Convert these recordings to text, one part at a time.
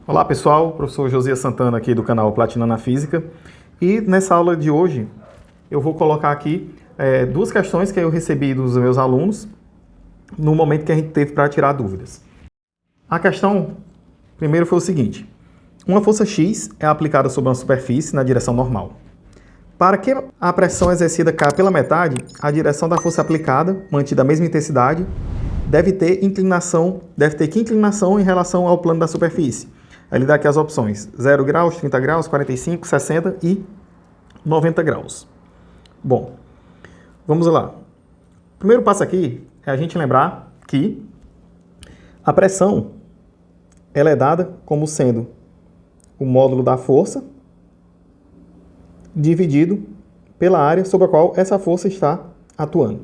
Olá pessoal, professor Josias Santana aqui do canal Platina na Física, e nessa aula de hoje eu vou colocar aqui duas questões que eu recebi dos meus alunos no momento que a gente teve para tirar dúvidas. A questão primeiro foi o seguinte: uma força X é aplicada sobre uma superfície na direção normal. Para que a pressão exercida caia pela metade, a direção da força aplicada, mantida a mesma intensidade, deve ter que inclinação em relação ao plano da superfície. Ele dá aqui as opções: 0 graus, 30 graus, 45, 60 e 90 graus. Bom, vamos lá. O primeiro passo aqui é a gente lembrar que a pressão ela é dada como sendo o módulo da força dividido pela área sobre a qual essa força está atuando.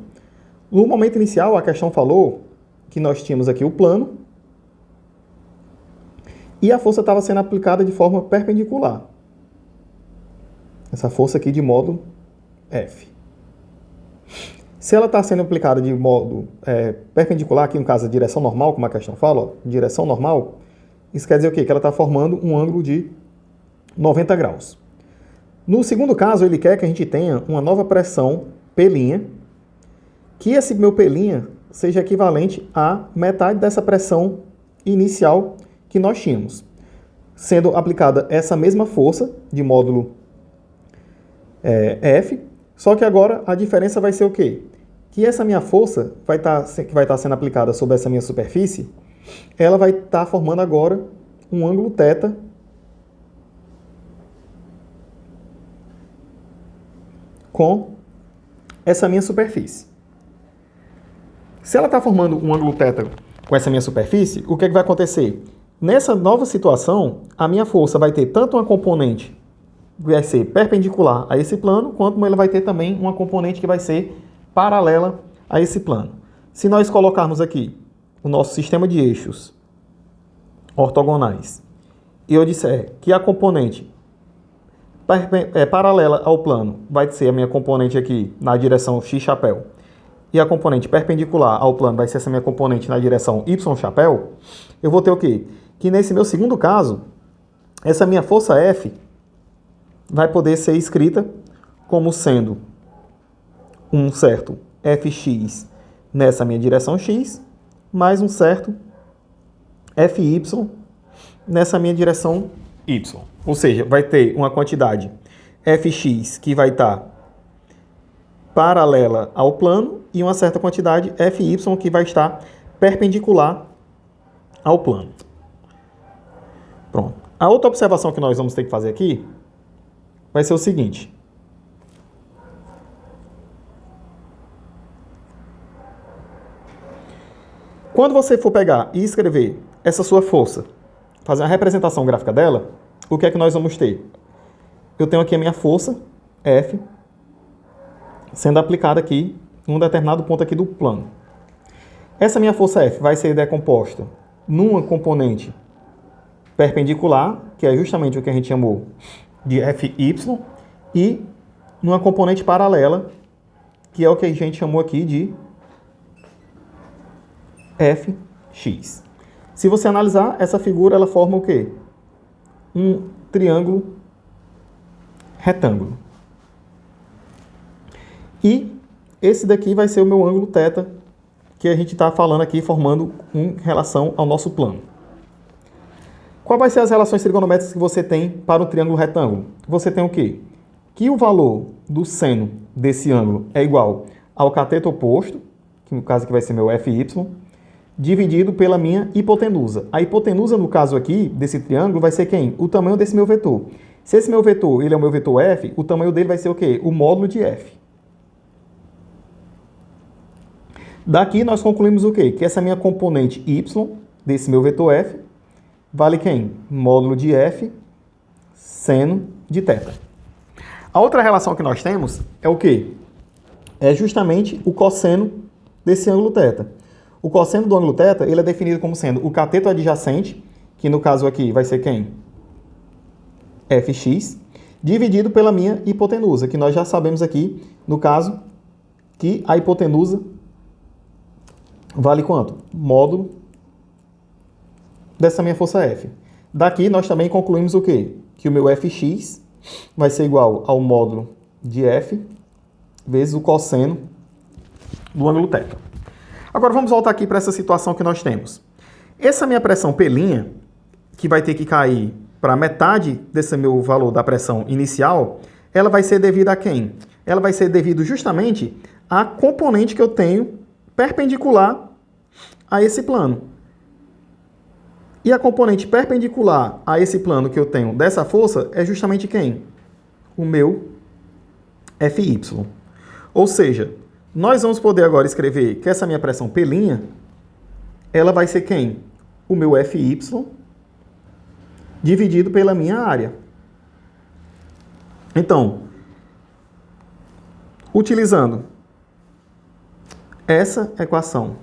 No momento inicial, a questão falou que nós tínhamos aqui o plano e a força estava sendo aplicada de forma perpendicular. Essa força aqui de módulo F. Se ela está sendo aplicada de modo perpendicular, aqui no caso a direção normal, como a questão fala, ó, direção normal, isso quer dizer o quê? Que ela está formando um ângulo de 90 graus. No segundo caso, ele quer que a gente tenha uma nova pressão P', que esse meu P' seja equivalente à metade dessa pressão inicial que nós tínhamos, sendo aplicada essa mesma força de módulo F, só que agora a diferença vai ser o quê? Que essa minha força que vai estar sendo aplicada sobre essa minha superfície, ela vai estar formando agora um ângulo θ com essa minha superfície. Se ela está formando um ângulo θ com essa minha superfície, o que é que vai acontecer? Nessa nova situação, a minha força vai ter tanto uma componente que vai ser perpendicular a esse plano, quanto ela vai ter também uma componente que vai ser paralela a esse plano. Se nós colocarmos aqui o nosso sistema de eixos ortogonais e eu disser que a componente paralela ao plano vai ser a minha componente aqui na direção x chapéu e a componente perpendicular ao plano vai ser essa minha componente na direção y chapéu, eu vou ter o quê? Que nesse meu segundo caso, essa minha força F vai poder ser escrita como sendo um certo Fx nessa minha direção x, mais um certo Fy nessa minha direção y. Ou seja, vai ter uma quantidade Fx que vai estar paralela ao plano e uma certa quantidade Fy que vai estar perpendicular ao plano. Pronto. A outra observação que nós vamos ter que fazer aqui vai ser o seguinte: quando você for pegar e escrever essa sua força, fazer uma representação gráfica dela, o que é que nós vamos ter? Eu tenho aqui a minha força, F, sendo aplicada aqui em um determinado ponto aqui do plano. Essa minha força F vai ser decomposta numa componente perpendicular, que é justamente o que a gente chamou de Fy, e numa componente paralela, que é o que a gente chamou aqui de Fx. Se você analisar essa figura, ela forma o quê? Um triângulo retângulo. E esse daqui vai ser o meu ângulo θ, que a gente está falando aqui, formando em relação ao nosso plano. Quais vai ser as relações trigonométricas que você tem para um triângulo retângulo? Você tem o quê? Que o valor do seno desse ângulo é igual ao cateto oposto, que no caso aqui vai ser meu Fy, dividido pela minha hipotenusa. A hipotenusa, no caso aqui, desse triângulo, vai ser quem? O tamanho desse meu vetor. Se esse meu vetor ele é o meu vetor F, o tamanho dele vai ser o quê? O módulo de F. Daqui nós concluímos o quê? Que essa minha componente Y, desse meu vetor F, vale quem? Módulo de F, seno de θ. A outra relação que nós temos é o quê? É justamente o cosseno desse ângulo θ. O cosseno do ângulo θ, ele é definido como sendo o cateto adjacente, que no caso aqui vai ser quem? Fx, dividido pela minha hipotenusa, que nós já sabemos aqui, no caso, que a hipotenusa vale quanto? Módulo dessa minha força F. Daqui nós também concluímos o quê? Que o meu fx vai ser igual ao módulo de f vezes o cosseno do ângulo θ. Agora vamos voltar aqui para essa situação que nós temos. Essa minha pressão P', que vai ter que cair para metade desse meu valor da pressão inicial, ela vai ser devida a quem? Ela vai ser devida justamente à componente que eu tenho perpendicular a esse plano. E a componente perpendicular a esse plano que eu tenho dessa força é justamente quem? O meu Fy. Ou seja, nós vamos poder agora escrever que essa minha pressão P', ela vai ser quem? O meu Fy dividido pela minha área. Então, utilizando essa equação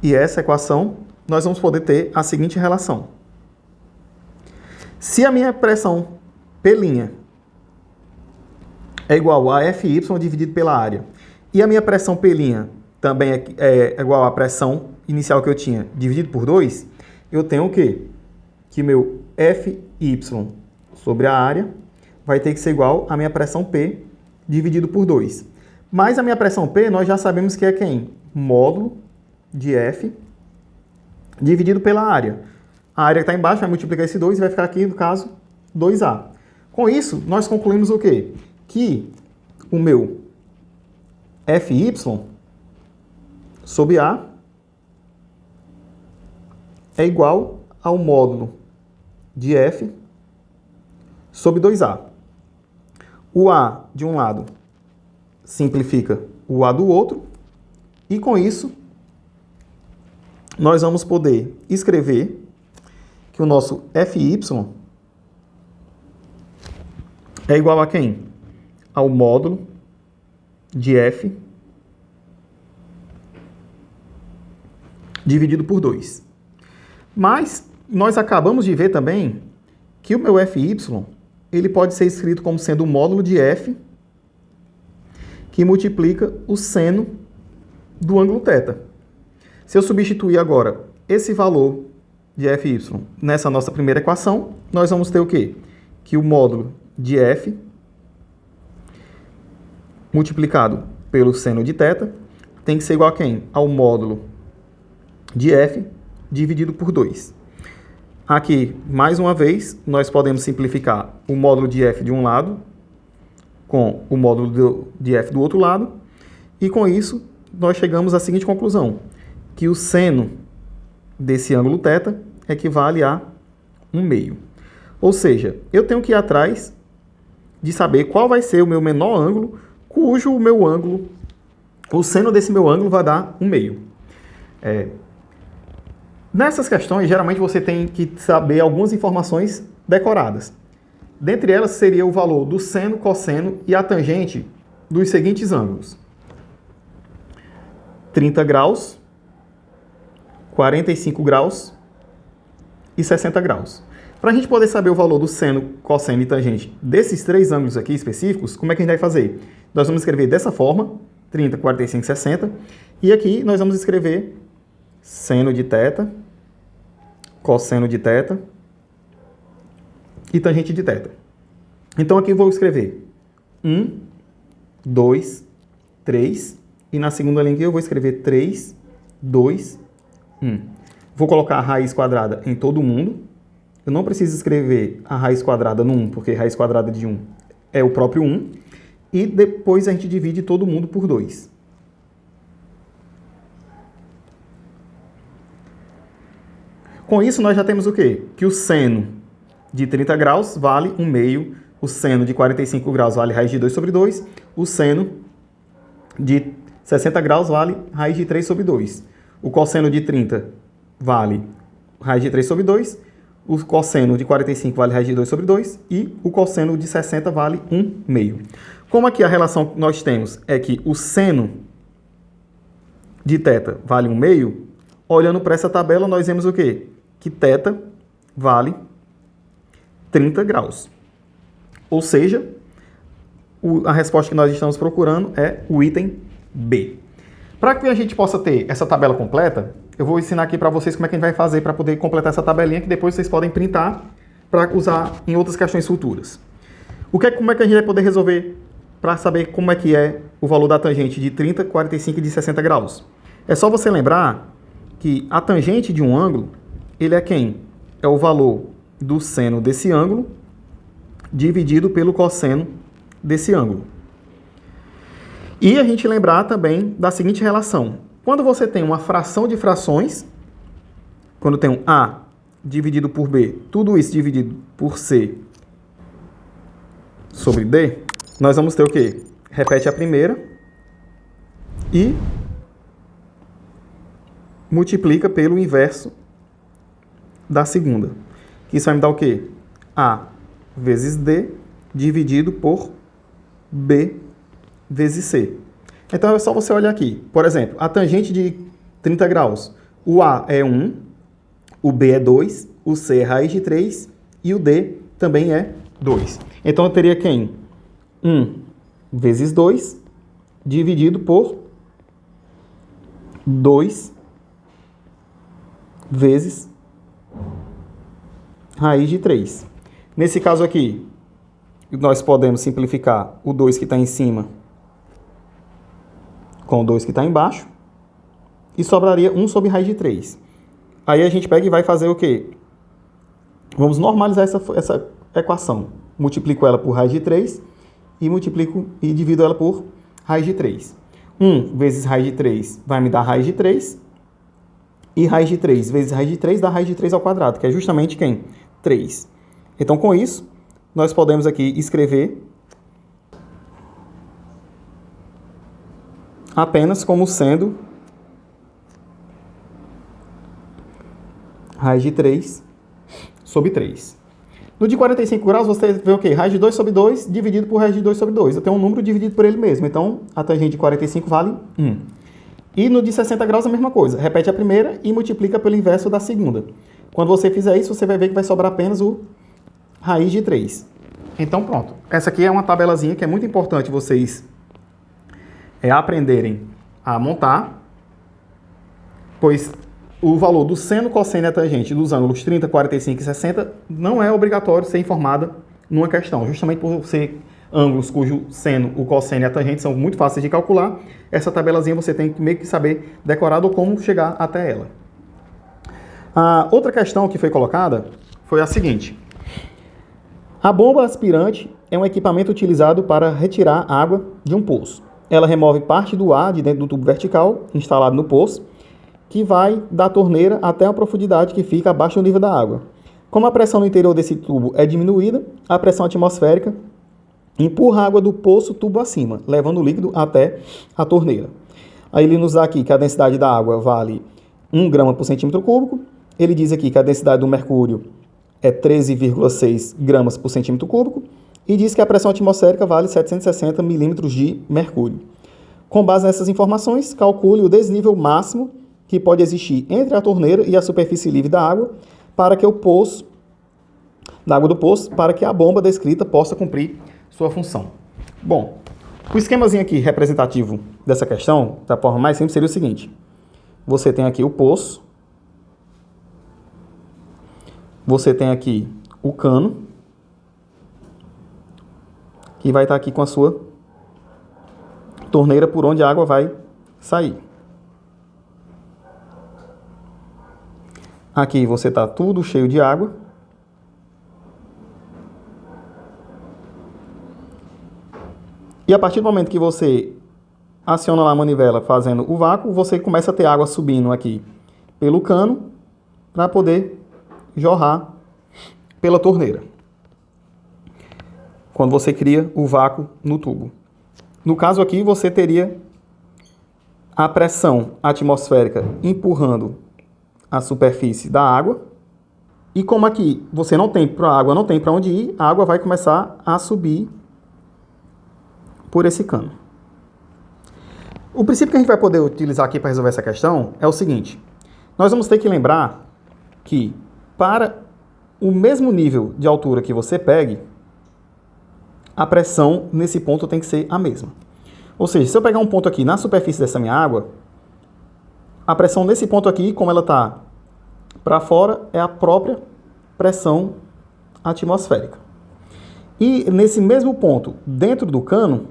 e essa equação, nós vamos poder ter a seguinte relação. Se a minha pressão P' é igual a Fy dividido pela área, e a minha pressão P' também é igual à pressão inicial que eu tinha dividido por 2, eu tenho o quê? Que meu Fy sobre a área vai ter que ser igual à minha pressão P dividido por 2. Mas a minha pressão P nós já sabemos que é quem? Módulo de F dividido pela área. A área que está embaixo vai multiplicar esse 2 e vai ficar aqui, no caso, 2A. Com isso, nós concluímos o quê? Que o meu Fy sobre A é igual ao módulo de F sobre 2A. O A de um lado simplifica o A do outro, e com isso nós vamos poder escrever que o nosso Fy é igual a quem? Ao módulo de F dividido por 2. Mas nós acabamos de ver também que o meu Fy ele pode ser escrito como sendo o módulo de F que multiplica o seno do ângulo θ. Se eu substituir agora esse valor de Fy nessa nossa primeira equação, nós vamos ter o quê? Que o módulo de F multiplicado pelo seno de θ tem que ser igual a quem? Ao módulo de F dividido por 2. Aqui, mais uma vez, nós podemos simplificar o módulo de F de um lado com o módulo de F do outro lado, e com isso nós chegamos à seguinte conclusão, que o seno desse ângulo θ equivale a 1/2. Ou seja, eu tenho que ir atrás de saber qual vai ser o meu menor ângulo, cujo o seno desse meu ângulo vai dar 1/2. Nessas questões, geralmente você tem que saber algumas informações decoradas. Dentre elas seria o valor do seno, cosseno e a tangente dos seguintes ângulos: 30 graus, 45 graus e 60 graus. Para a gente poder saber o valor do seno, cosseno e tangente desses três ângulos aqui específicos, como é que a gente vai fazer? Nós vamos escrever dessa forma, 30, 45, 60, e aqui nós vamos escrever seno de θ, cosseno de θ e tangente de θ. Então aqui eu vou escrever 1, 2, 3, e na segunda linha aqui eu vou escrever 3, 2, 1. Vou colocar a raiz quadrada em todo mundo. Eu não preciso escrever a raiz quadrada no 1, porque raiz quadrada de 1 é o próprio 1. E depois a gente divide todo mundo por 2. Com isso, nós já temos o quê? Que o seno de 30 graus vale 1/2, o seno de 45 graus vale raiz de 2 sobre 2, o seno de 60 graus vale raiz de 3 sobre 2. O cosseno de 30 vale raiz de 3 sobre 2, o cosseno de 45 vale raiz de 2 sobre 2 e o cosseno de 60 vale 1/2. Como aqui a relação que nós temos é que o seno de θ vale 1/2, olhando para essa tabela nós vemos o quê? Que θ vale 30 graus. Ou seja, a resposta que nós estamos procurando é o item B. Para que a gente possa ter essa tabela completa, eu vou ensinar aqui para vocês como é que a gente vai fazer para poder completar essa tabelinha, que depois vocês podem printar para usar em outras questões futuras. Como é que a gente vai poder resolver para saber como é que é o valor da tangente de 30, 45 e de 60 graus? É só você lembrar que a tangente de um ângulo, ele é quem? É o valor do seno desse ângulo dividido pelo cosseno desse ângulo. E a gente lembrar também da seguinte relação. Quando você tem uma fração de frações, quando tem um A dividido por B, tudo isso dividido por C sobre D, nós vamos ter o quê? Repete a primeira e multiplica pelo inverso da segunda. Isso vai me dar o quê? A vezes D dividido por B vezes C. Então é só você olhar aqui. Por exemplo, a tangente de 30 graus. O A é 1, o B é 2, o C é raiz de 3 e o D também é 2. Então eu teria quem? 1 vezes 2 dividido por 2 vezes raiz de 3. Nesse caso aqui, nós podemos simplificar o 2 que está em cima com o 2 que está embaixo e sobraria 1 sobre raiz de 3. Aí a gente pega e vai fazer o quê? Vamos normalizar essa equação. Multiplico ela por raiz de 3 e multiplico e divido ela por raiz de 3. 1 vezes raiz de 3 vai me dar raiz de 3. E raiz de 3 vezes raiz de 3 dá raiz de 3 ao quadrado, que é justamente quem? 3. Então, com isso, nós podemos aqui escrever apenas como sendo raiz de 3 sobre 3. No de 45 graus, você vê o quê? Raiz de 2 sobre 2 dividido por raiz de 2 sobre 2. Eu tenho um número dividido por ele mesmo. Então, a tangente de 45 vale 1. E no de 60 graus, a mesma coisa. Repete a primeira e multiplica pelo inverso da segunda. Quando você fizer isso, você vai ver que vai sobrar apenas o raiz de 3. Então, pronto. Essa aqui é uma tabelazinha que é muito importante vocês aprenderem a montar, pois o valor do seno, cosseno e a tangente dos ângulos 30, 45 e 60 não é obrigatório ser informada numa questão. Justamente por ser ângulos cujo seno, o cosseno e a tangente são muito fáceis de calcular, essa tabelazinha você tem que meio que saber decorado ou como chegar até ela. A outra questão que foi colocada foi a seguinte. A bomba aspirante é um equipamento utilizado para retirar água de um poço. Ela remove parte do ar de dentro do tubo vertical instalado no poço, que vai da torneira até a profundidade que fica abaixo do nível da água. Como a pressão no interior desse tubo é diminuída, a pressão atmosférica empurra a água do poço tubo acima, levando o líquido até a torneira. Aí ele nos dá aqui que a densidade da água vale 1 grama por centímetro cúbico. Ele diz aqui que a densidade do mercúrio é 13,6 gramas por centímetro cúbico. E diz que a pressão atmosférica vale 760 milímetros de mercúrio. Com base nessas informações, calcule o desnível máximo que pode existir entre a torneira e a superfície livre da água para que da água do poço, para que a bomba descrita possa cumprir sua função. Bom, o esquemazinho aqui representativo dessa questão, da forma mais simples, seria o seguinte. Você tem aqui o poço, você tem aqui o cano, que vai estar aqui com a sua torneira por onde a água vai sair. Aqui você está tudo cheio de água. E a partir do momento que você aciona lá a manivela fazendo o vácuo, você começa a ter água subindo aqui pelo cano para poder jorrar pela torneira, quando você cria o vácuo no tubo. No caso aqui, você teria a pressão atmosférica empurrando a superfície da água. E como aqui você não tem a água não tem para onde ir, a água vai começar a subir por esse cano. O princípio que a gente vai poder utilizar aqui para resolver essa questão é o seguinte. Nós vamos ter que lembrar que para o mesmo nível de altura que você pegue, a pressão nesse ponto tem que ser a mesma. Ou seja, se eu pegar um ponto aqui na superfície dessa minha água, A pressão nesse ponto aqui, como ela está para fora, é a própria pressão atmosférica. E nesse mesmo ponto, dentro do cano,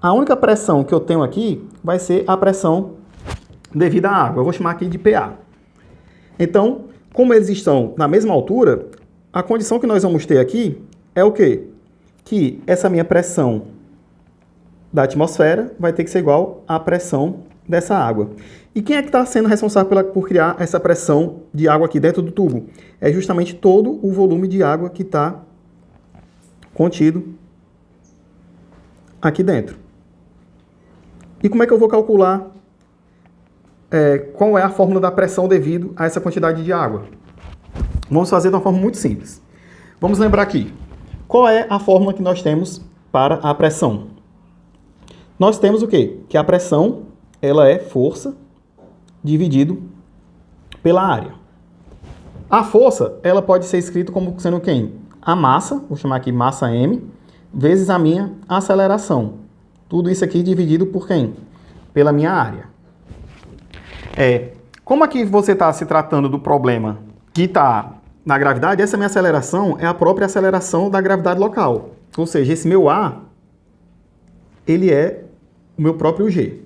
a única pressão que eu tenho aqui vai ser a pressão devida à água. Eu vou chamar aqui de PA. Então, como eles estão na mesma altura, a condição que nós vamos ter aqui é o quê? Que essa minha pressão da atmosfera vai ter que ser igual à pressão dessa água. E quem é que está sendo responsável por criar essa pressão de água aqui dentro do tubo? É justamente todo o volume de água que está contido aqui dentro. E como é que eu vou calcular qual é a fórmula da pressão devido a essa quantidade de água? Vamos fazer de uma forma muito simples. Vamos lembrar aqui. Qual é a fórmula que nós temos para a pressão? Nós temos o quê? Que a pressão, ela é força dividido pela área. A força, ela pode ser escrita como sendo quem? A massa, vou chamar aqui massa M, vezes a minha aceleração. Tudo isso aqui dividido por quem? Pela minha área. Como aqui você está se tratando do problema que está na gravidade, essa minha aceleração é a própria aceleração da gravidade local. Ou seja, esse meu A, ele é o meu próprio G.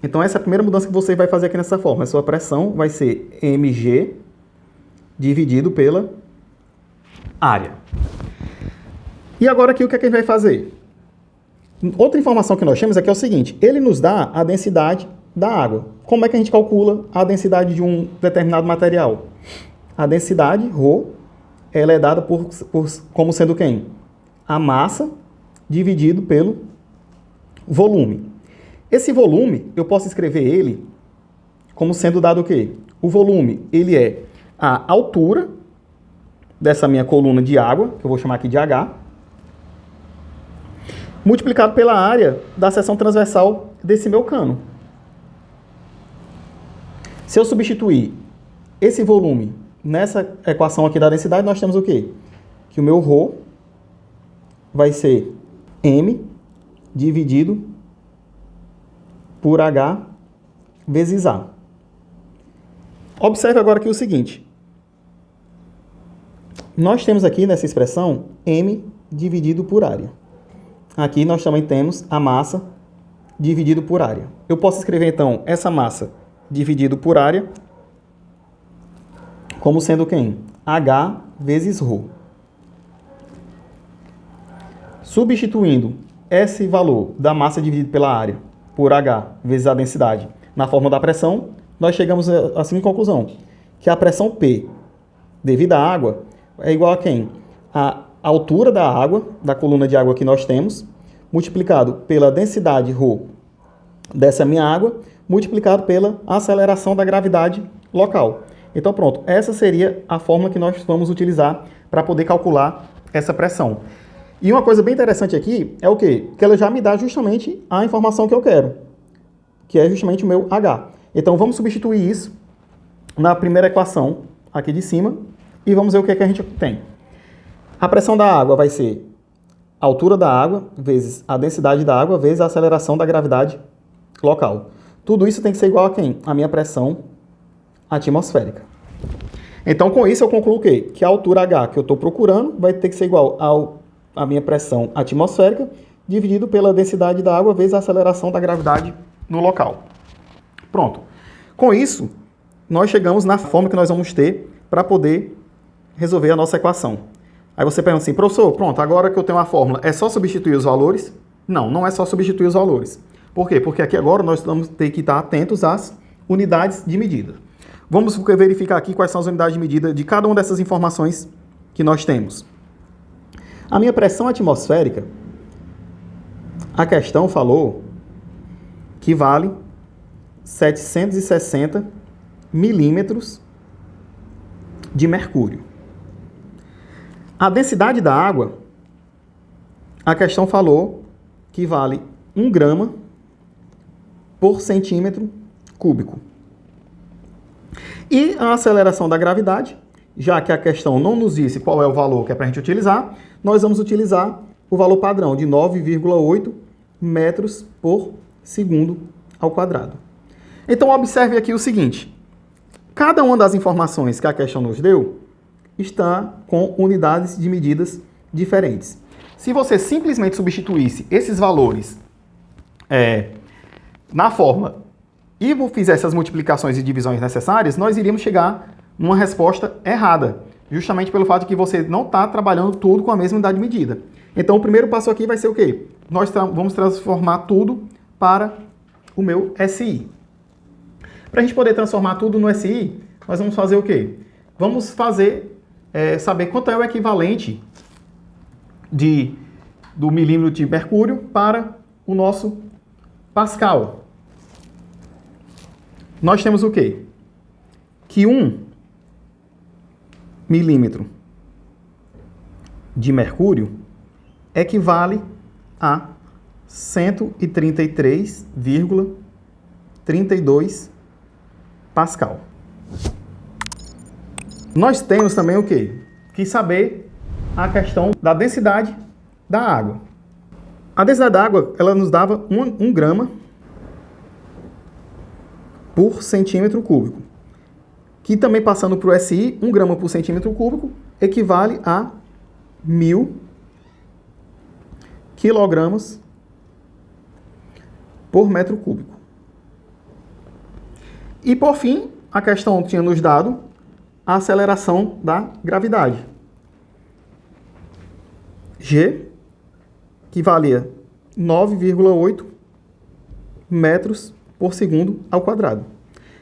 Então, essa é a primeira mudança que você vai fazer aqui nessa forma. A sua pressão vai ser mg dividido pela área. E agora aqui, o que é que a gente vai fazer? Outra informação que nós temos aqui é o seguinte. Ele nos dá a densidade da água. Como é que a gente calcula a densidade de um determinado material? A densidade, ρ, ela é dada como sendo quem? A massa dividido pelo volume. Esse volume, eu posso escrever ele como sendo dado o quê? O volume, ele é a altura dessa minha coluna de água, que eu vou chamar aqui de H, multiplicado pela área da seção transversal desse meu cano. Se eu substituir esse volume nessa equação aqui da densidade, nós temos o quê? Que o meu ρ vai ser M dividido por H vezes A. Observe agora aqui o seguinte. Nós temos aqui nessa expressão M dividido por área. Aqui nós também temos a massa dividido por área. Eu posso escrever então essa massa dividido por área como sendo quem? H vezes ρ. Substituindo esse valor da massa dividido pela área por H vezes a densidade na fórmula da pressão, nós chegamos à seguinte conclusão, que a pressão P devida à água é igual a quem? A altura da água, da coluna de água que nós temos, multiplicado pela densidade ρ dessa minha água, multiplicado pela aceleração da gravidade local. Então pronto, essa seria a fórmula que nós vamos utilizar para poder calcular essa pressão. E uma coisa bem interessante aqui é o quê? Que ela já me dá justamente a informação que eu quero, que é justamente o meu H. Então vamos substituir isso na primeira equação aqui de cima e vamos ver o que é que a gente tem. A pressão da água vai ser a altura da água vezes a densidade da água vezes a aceleração da gravidade local. Tudo isso tem que ser igual a quem? A minha pressão atmosférica. Então com isso eu concluo o quê? Que a altura H que eu estou procurando vai ter que ser igual a minha pressão atmosférica dividido pela densidade da água vezes a aceleração da gravidade no local. Pronto. Com isso, nós chegamos na forma que nós vamos ter para poder resolver a nossa equação. Aí você pergunta assim, professor, pronto, agora que eu tenho a fórmula, é só substituir os valores? Não, não é só substituir os valores. Por quê? Porque aqui agora nós vamos ter que estar atentos às unidades de medida. Vamos verificar aqui quais são as unidades de medida de cada uma dessas informações que nós temos. A minha pressão atmosférica, a questão falou que vale 760 milímetros de mercúrio. A densidade da água, a questão falou que vale 1 grama por centímetro cúbico. E a aceleração da gravidade, já que a questão não nos disse qual é o valor que é para a gente utilizar, nós vamos utilizar o valor padrão de 9,8 metros por segundo ao quadrado. Então, observe aqui o seguinte. Cada uma das informações que a questão nos deu está com unidades de medidas diferentes. Se você simplesmente substituísse esses valores na forma e fizesse as multiplicações e divisões necessárias, nós iríamos chegar numa resposta errada, justamente pelo fato de que você não está trabalhando tudo com a mesma unidade de medida. Então, o primeiro passo aqui vai ser o quê? Nós vamos transformar tudo para o meu SI. Para a gente poder transformar tudo no SI, nós vamos fazer o quê? Vamos saber quanto é o equivalente do milímetro de mercúrio para o nosso Pascal. Nós temos o quê? Que 1 milímetro de mercúrio equivale a 133,32 Pascal. Nós temos também o quê? Que saber a questão da densidade da água. A densidade da água, ela nos dava 1 grama por centímetro cúbico. Que também passando para o SI, 1 grama por centímetro cúbico equivale a 1.000 quilogramas por metro cúbico. E por fim, a questão tinha nos dado a aceleração da gravidade. G, que valia 9,8 metros por segundo ao quadrado.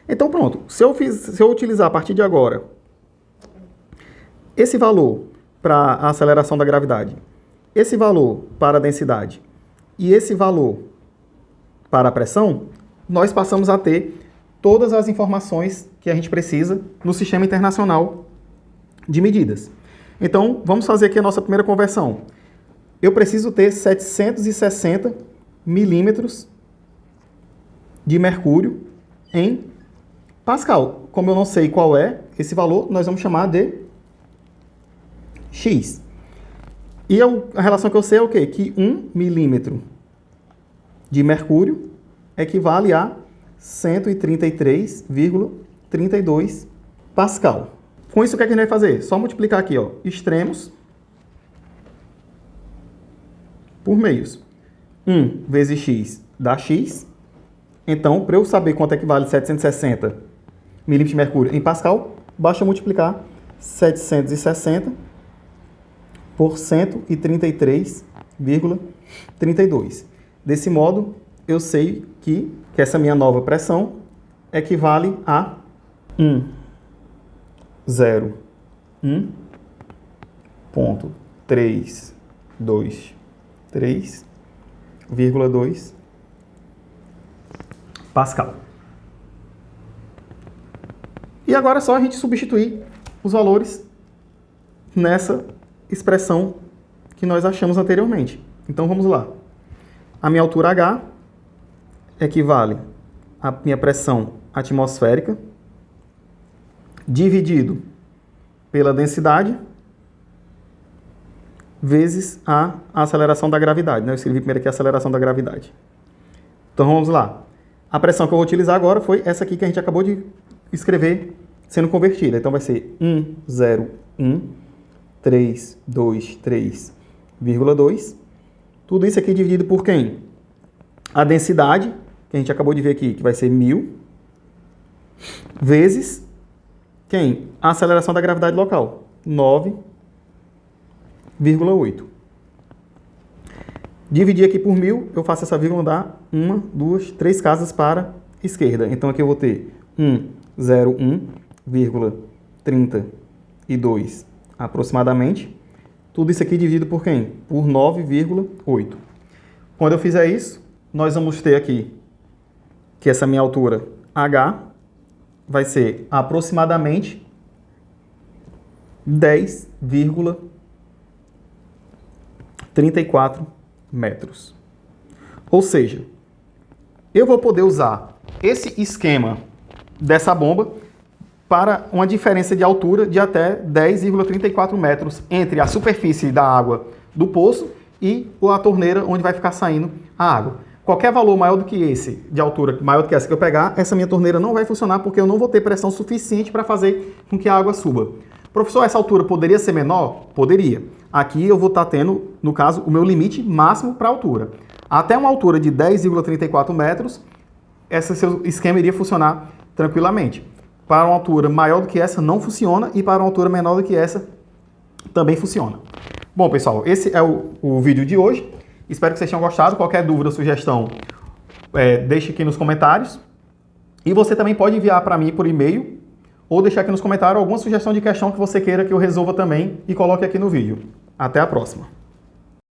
Então pronto, se eu utilizar a partir de agora esse valor para a aceleração da gravidade, esse valor para a densidade e esse valor para a pressão, nós passamos a ter todas as informações que a gente precisa no Sistema Internacional de Medidas. Então, vamos fazer aqui a nossa primeira conversão. Eu preciso ter 760 milímetros de mercúrio em Pascal. Como eu não sei qual é esse valor, nós vamos chamar de X. E a relação que eu sei é o quê? Que 1 milímetro de mercúrio equivale a 133,32 Pascal. Com isso, o que é que a gente vai fazer? Só multiplicar aqui, ó, extremos por meios. 1 vezes x dá x. Então, para eu saber quanto equivale 760 milímetros de mercúrio em Pascal, basta multiplicar 760 por 133,32. Desse modo, eu sei que essa minha nova pressão equivale a 101.323,2 Pascal. E agora é só a gente substituir os valores nessa expressão que nós achamos anteriormente. Então vamos lá. A minha altura H equivale à minha pressão atmosférica dividido pela densidade vezes a aceleração da gravidade. Eu escrevi primeiro aqui a aceleração da gravidade. Então vamos lá. A pressão que eu vou utilizar agora foi essa aqui que a gente acabou de escrever sendo convertida. Então vai ser 101.323,2. Tudo isso aqui dividido por quem? A densidade, que a gente acabou de ver aqui, que vai ser 1.000, vezes quem? A aceleração da gravidade local, 9,8. Dividir aqui por 1.000, eu faço essa vírgula dar 1, 2, 3 casas para a esquerda. Então aqui eu vou ter 101,32 aproximadamente. Tudo isso aqui dividido por quem? Por 9,8. Quando eu fizer isso, nós vamos ter aqui que essa minha altura H vai ser aproximadamente 10,34 metros. Ou seja, eu vou poder usar esse esquema dessa bomba para uma diferença de altura de até 10,34 metros entre a superfície da água do poço e a torneira onde vai ficar saindo a água. Qualquer valor maior do que esse, de altura maior do que essa que eu pegar, essa minha torneira não vai funcionar porque eu não vou ter pressão suficiente para fazer com que a água suba. Professor, essa altura poderia ser menor? Poderia. Aqui eu vou estar tendo, no caso, o meu limite máximo para a altura. Até uma altura de 10,34 metros, esse seu esquema iria funcionar tranquilamente. Para uma altura maior do que essa não funciona e para uma altura menor do que essa também funciona. Bom, pessoal, esse é o vídeo de hoje. Espero que vocês tenham gostado. Qualquer dúvida ou sugestão, deixe aqui nos comentários. E você também pode enviar para mim por e-mail ou deixar aqui nos comentários alguma sugestão de questão que você queira que eu resolva também e coloque aqui no vídeo. Até a próxima!